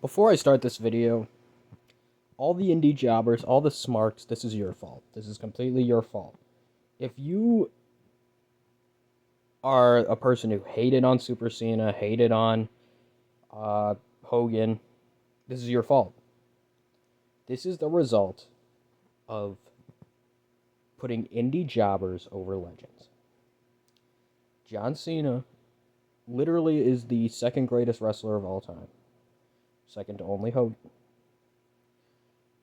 Before I start this video, all the indie jobbers, all the smarks, this is your fault. This is completely your fault. If you are a person who hated on Super Cena, hated on Hogan, this is your fault. This is the result of putting indie jobbers over legends. John Cena literally is the second greatest wrestler of all time, second to only Hogan.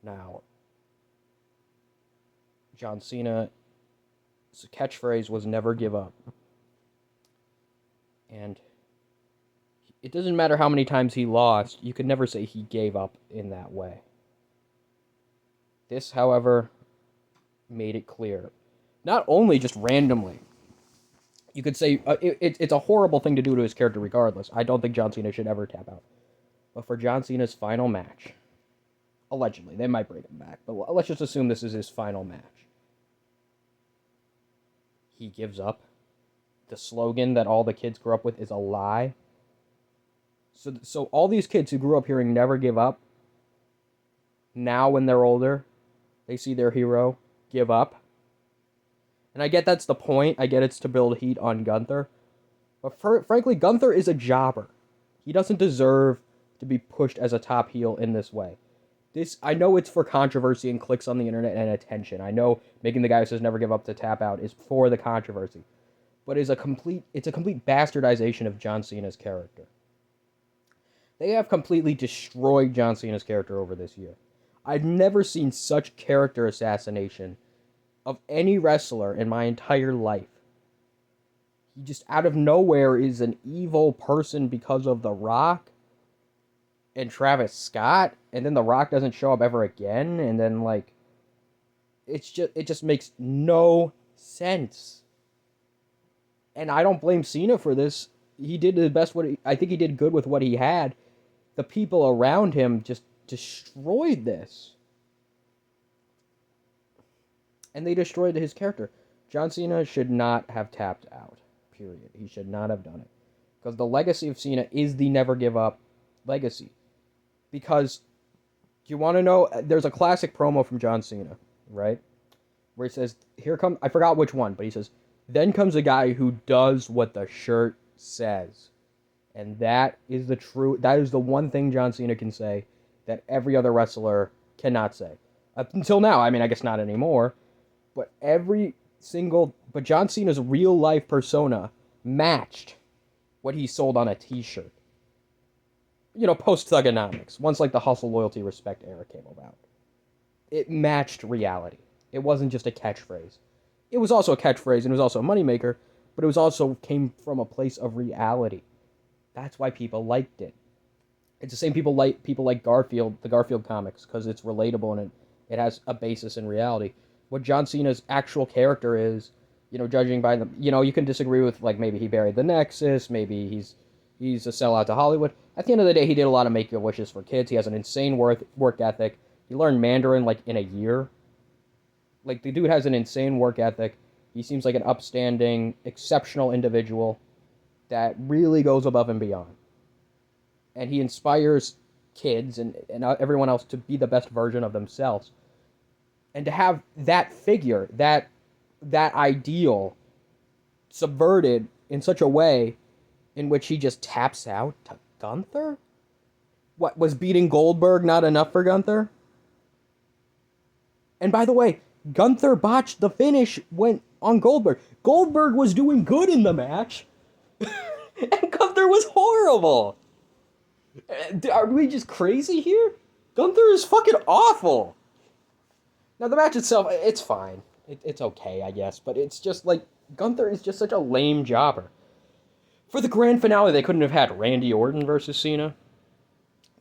Now, John Cena's catchphrase was never give up. And it doesn't matter how many times he lost, you could never say he gave up in that way. This, however, made it clear. Not only just randomly. You could say it's a horrible thing to do to his character regardless. I don't think John Cena should ever tap out. But for John Cena's final match, allegedly, they might bring him back, but let's just assume this is his final match. He gives up. The slogan that all the kids grew up with is a lie. So all these kids who grew up hearing never give up, now when they're older, they see their hero give up. And I get that's the point. I get it's to build heat on Gunther. But frankly, Gunther is a jobber. He doesn't deserve to be pushed as a top heel in this way. I know it's for controversy and clicks on the internet and attention. I know making the guy who says never give up to tap out is for the controversy. But it's a complete bastardization of John Cena's character. They have completely destroyed John Cena's character over this year. I've never seen such character assassination of any wrestler in my entire life. He just out of nowhere is an evil person because of The Rock and Travis Scott, and then The Rock doesn't show up ever again, and then it just makes no sense. And I don't blame Cena for this. He did the best. I think he did good with what he had. The people around him just destroyed this. And they destroyed his character. John Cena should not have tapped out. Period. He should not have done it. Because the legacy of Cena is the never give up legacy. Because, do you want to know? There's a classic promo from John Cena, right? Where he says, here comes, I forgot which one, but he says, then comes a guy who does what the shirt says. And that is the one thing John Cena can say that every other wrestler cannot say. Up until now, I mean, I guess not anymore. But but John Cena's real life persona matched what he sold on a t-shirt. Post Thugonomics, once the hustle, loyalty, respect era came about. It matched reality. It wasn't just a catchphrase. It was also a catchphrase, and it was also a moneymaker, but it was also came from a place of reality. That's why people liked it. It's the same people like Garfield, the Garfield comics, because it's relatable and it has a basis in reality. What John Cena's actual character is, judging by them, you can disagree with, maybe he buried the Nexus, maybe he's a sellout to Hollywood. At the end of the day, he did a lot of Make-A-Wishes for kids. He has an insane work ethic. He learned Mandarin, in a year. The dude has an insane work ethic. He seems like an upstanding, exceptional individual that really goes above and beyond. And he inspires kids and everyone else to be the best version of themselves. And to have that figure, that ideal, subverted in such a way in which he just taps out to Gunther? What, was beating Goldberg not enough for Gunther? And by the way, Gunther botched the finish on Goldberg. Goldberg was doing good in the match. And Gunther was horrible. Are we just crazy here? Gunther is fucking awful. Now, the match itself, it's fine. It's okay, I guess. But it's just Gunther is just such a lame jobber. For the grand finale, they couldn't have had Randy Orton versus Cena.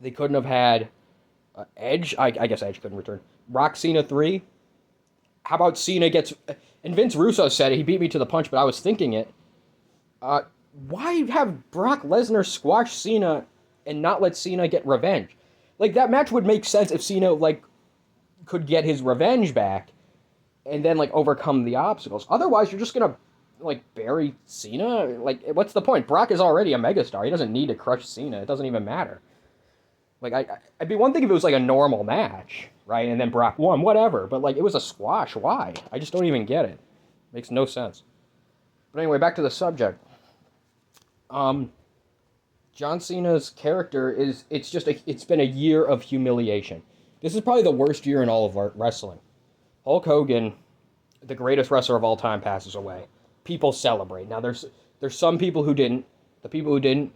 They couldn't have had Edge. I guess Edge couldn't return. Rock Cena 3. How about Cena gets... And Vince Russo said it. He beat me to the punch, but I was thinking it. Why have Brock Lesnar squash Cena and not let Cena get revenge? That match would make sense if Cena, could get his revenge back and then, overcome the obstacles. Otherwise, you're just gonna, bury Cena? What's the point? Brock is already a megastar. He doesn't need to crush Cena. It doesn't even matter. Like, I'd be one thing if it was like a normal match, right? And then Brock won, whatever. But like, it was a squash. Why? I just don't even get it. Makes no sense. But anyway, back to the subject. John Cena's character it's been a year of humiliation. This is probably the worst year in all of wrestling. Hulk Hogan, the greatest wrestler of all time, passes away. People celebrate. Now there's some people who didn't. The people who didn't,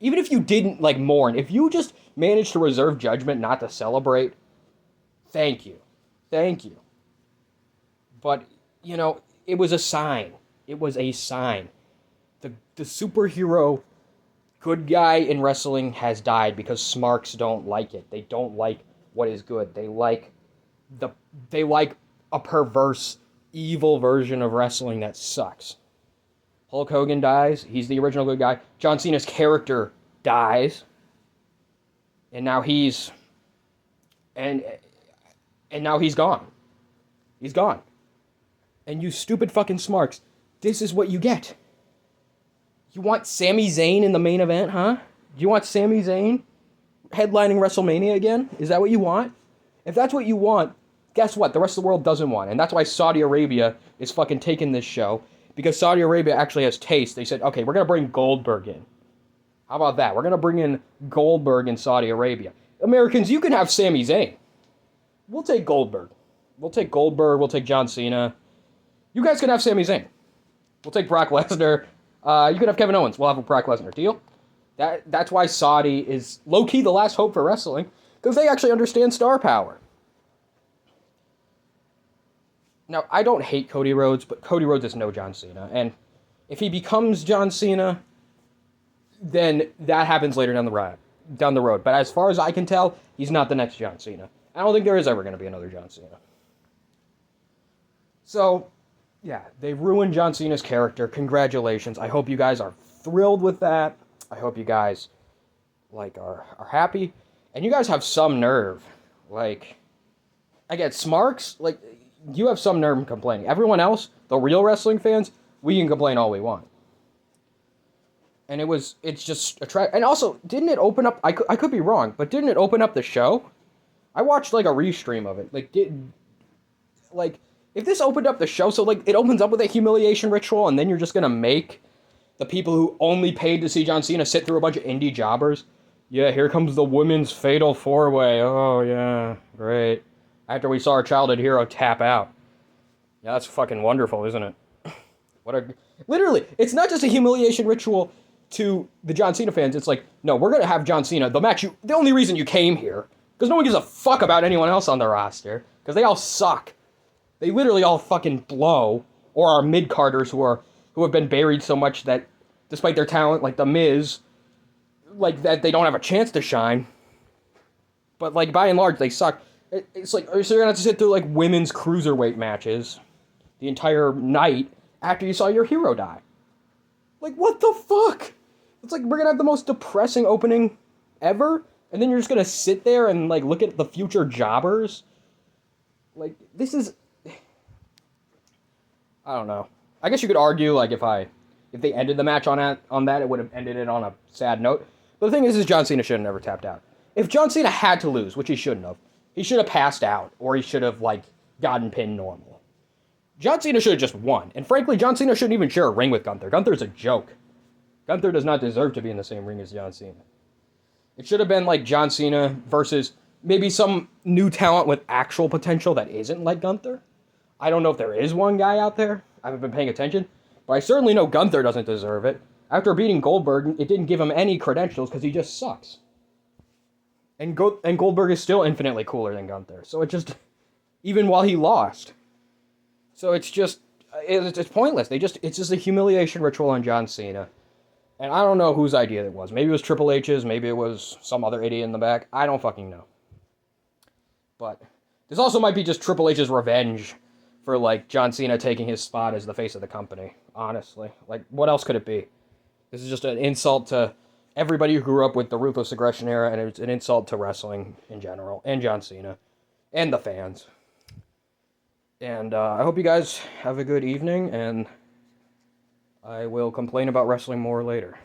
even if you didn't like mourn, if you just managed to reserve judgment not to celebrate, thank you. Thank you. But, it was a sign. It was a sign. The superhero good guy in wrestling has died because smarks don't like it. They don't like what is good. They like a perverse, evil version of wrestling that sucks. Hulk Hogan dies. He's the original good guy. John Cena's character dies. And now he's now he's gone. He's gone. And you stupid fucking smarks, this is what you get. You want Sami Zayn in the main event, huh? Do you want Sami Zayn headlining WrestleMania again? Is that what you want? If that's what you want, guess what? The rest of the world doesn't want it. And that's why Saudi Arabia is fucking taking this show. Because Saudi Arabia actually has taste. They said, okay, we're going to bring Goldberg in. How about that? We're going to bring in Goldberg in Saudi Arabia. Americans, you can have Sami Zayn. We'll take Goldberg. We'll take Goldberg. We'll take John Cena. You guys can have Sami Zayn. We'll take Brock Lesnar. You could have Kevin Owens. We'll have a Brock Lesnar. Deal? That's why Saudi is low-key the last hope for wrestling. Because they actually understand star power. Now, I don't hate Cody Rhodes, but Cody Rhodes is no John Cena. And if he becomes John Cena, then that happens later down the road. But as far as I can tell, he's not the next John Cena. I don't think there is ever going to be another John Cena. So, yeah, they ruined John Cena's character. Congratulations. I hope you guys are thrilled with that. I hope you guys, are happy. And you guys have some nerve. I get smarks. You have some nerve complaining. Everyone else, the real wrestling fans, we can complain all we want. And it's just and also, didn't it open up, I could be wrong, but didn't it open up the show? I watched a restream of it. If this opened up the show, so it opens up with a humiliation ritual, and then you're just gonna make the people who only paid to see John Cena sit through a bunch of indie jobbers. Yeah, here comes the women's fatal 4-way. Oh yeah, great. After we saw our childhood hero tap out. Yeah, that's fucking wonderful, isn't it? Literally, it's not just a humiliation ritual to the John Cena fans. It's no, we're gonna have John Cena, the only reason you came here, because no one gives a fuck about anyone else on the roster, because they all suck. They literally all fucking blow, or are mid-carders who have been buried so much that, despite their talent, like The Miz, that they don't have a chance to shine. But by and large, they suck. It's so you're gonna have to sit through women's cruiserweight matches the entire night after you saw your hero die. What the fuck? It's we're gonna have the most depressing opening ever, and then you're just gonna sit there and look at the future jobbers. This is, I don't know. I guess you could argue if they ended the match on that, it would have ended it on a sad note. But the thing is John Cena should have never tapped out. If John Cena had to lose, which he shouldn't have, he should have passed out, or he should have, gotten pinned normal. John Cena should have just won. And frankly, John Cena shouldn't even share a ring with Gunther. Gunther's a joke. Gunther does not deserve to be in the same ring as John Cena. It should have been, John Cena versus maybe some new talent with actual potential that isn't like Gunther. I don't know if there is one guy out there. I haven't been paying attention. But I certainly know Gunther doesn't deserve it. After beating Goldberg, it didn't give him any credentials because he just sucks. And Goldberg is still infinitely cooler than Gunther. So it just, even while he lost. So it's just, it's pointless. It's just a humiliation ritual on John Cena. And I don't know whose idea it was. Maybe it was Triple H's, maybe it was some other idiot in the back. I don't fucking know. But this also might be just Triple H's revenge for, John Cena taking his spot as the face of the company. Honestly. What else could it be? This is just an insult to everybody who grew up with the Ruthless Aggression era, and it's an insult to wrestling in general, and John Cena, and the fans. And I hope you guys have a good evening, and I will complain about wrestling more later.